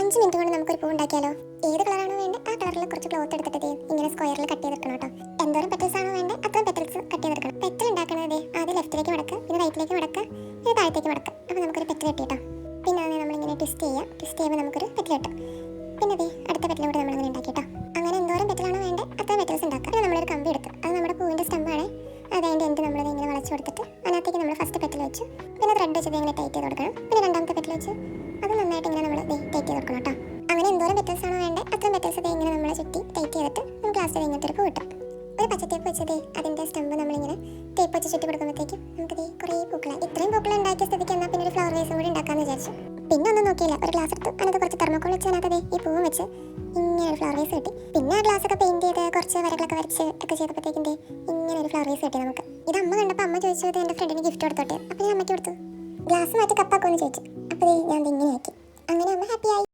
5 minute കൊണ്ട് നമുക്കൊരു പൂ ഉണ്ടാക്കിയാലോ? ഏത് കളറാണോ വേണ്ടത് ആ കളറിൽ കുറച്ച് ക്ലോത്ത് എടുത്തിട്ട് ഇങ്ങനെ സ്ക്വയറിൽ കട്ട് ചെയ്തെടുക്കണം കേട്ടോ. എന്തോരം പെറ്റൽസ് ആണോ വേണ്ടത് അത്രയും പെറ്റൽസ് കട്ട് ചെയ്തെടുക്കണം. പെറ്റൽ ഉണ്ടാക്കുന്നത് ആദ്യം ലെഫ്റ്റിലേക്ക് മടക്കുക, പിന്നെ റൈറ്റിലേക്ക് മടക്കുക, പിന്നെ താഴത്തേക്ക് മടക്കുക. അപ്പോൾ നമുക്കൊരു പെറ്റൽ കിട്ടി കേട്ടോ. പിന്നെ അത് നമ്മളിങ്ങനെ ട്വിസ്റ്റ് ചെയ്യുമ്പോൾ നമുക്കൊരു പെറ്റൽ കിട്ടും. പിന്നെ അടുത്ത പെറ്റൽ കൂടെ നമ്മളിങ്ങനെ ഉണ്ടാക്കി കേട്ടോ. അങ്ങനെ എന്തോരം പെറ്റലാണോ വേണ്ടത് അത്രയും പെറ്റൽസ് ഉണ്ടാക്കുക. പിന്നെ നമ്മളൊരു കമ്പി എടുക്കുക, അത് നമ്മുടെ പൂവിൻ്റെ സ്റ്റമ്പാണ്. അതിൻ്റെ എൻഡ് നമ്മളത് ഇങ്ങനെ വളച്ച് കൊടുത്തിട്ട് അതിനകത്തേക്ക് നമ്മൾ ഫസ്റ്റ് പെറ്റൽ വെച്ച് പിന്നെ ത്രെഡ് വെച്ചത് ഇങ്ങനെ ടൈറ്റ് ചെയ്ത് കൊടുക്കണം. പിന്നെ രണ്ടാമത്തെ പെറ്റൽ വെച്ച് അത് നന്നായിട്ട് ഇങ്ങനെ നമ്മൾ ടൈറ്റ് ചെയ്ത് കൊടുക്കണം കേട്ടോ. അങ്ങനെ എന്തോരം പെറ്റൽസ് ആണോ വേണ്ടത് അത്രയും പെറ്റൽസ് ഇങ്ങനെ നമ്മൾ ചുറ്റി ടൈറ്റ് ചെയ്തിട്ട് നമുക്ക് ലാസ്റ്റ് ഇങ്ങനത്തെ ഒരു പൂ കിട്ടും. ഒരു പച്ചത്തേപ്പ് വെച്ചത് അതിൻ്റെ സ്റ്റമ്പ് നമ്മളിങ്ങനെ ടേപ്പ് വെച്ച് ചുറ്റി കൊടുക്കുമ്പോഴത്തേക്കും നമുക്ക് കുറേ പൂക്കളായി. ഇത്രയും പൂക്കൾ ഉണ്ടാക്കിയ സ്ഥിതിക്ക് എന്നാൽ പിന്നെ ഒരു ഫ്ലവർ വേസും കൂടി ഉണ്ടാക്കാമെന്ന് വിചാരിച്ചു. പിന്നെ ഒന്നും നോക്കിയില്ല, ഒരു ഗ്ലാസ് എടുത്ത് അതിനകത്ത് കുറച്ച് തെർമോക്കോൾ വെച്ച് അതിനകത്ത് ഈ പൂവും വെച്ച് ഇങ്ങനെ ഒരു ഫ്ലവർ വേസ് കിട്ടി. പിന്നെ ആ ഗ്ലാസ്സൊക്കെ പെയിൻറ്റ് ചെയ്ത് കുറച്ച് വരകളൊക്കെ വരച്ച് ഒക്കെ ചെയ്തപ്പോഴത്തേക്കും ഇങ്ങനെ ഒരു ഫ്ലവർ വേസ് കിട്ടി നമുക്ക്. ഇത് അമ്മ കണ്ടപ്പോൾ അമ്മ ചോദിച്ചത് എൻ്റെ ഫ്രണ്ടിന് ഗിഫ്റ്റ് കൊടുത്തോട്ടെ. അപ്പോൾ ഞാൻ അമ്മയ്ക്ക് കൊടുത്തു. ഗ്ലാസ് മാറ്റി കപ്പാക്കുമെന്ന് ചോദിച്ചു. അപ്പോൾ ഞാൻ ഇങ്ങനെ ആക്കി. അങ്ങനെ അമ്മ ഹാപ്പിയായി.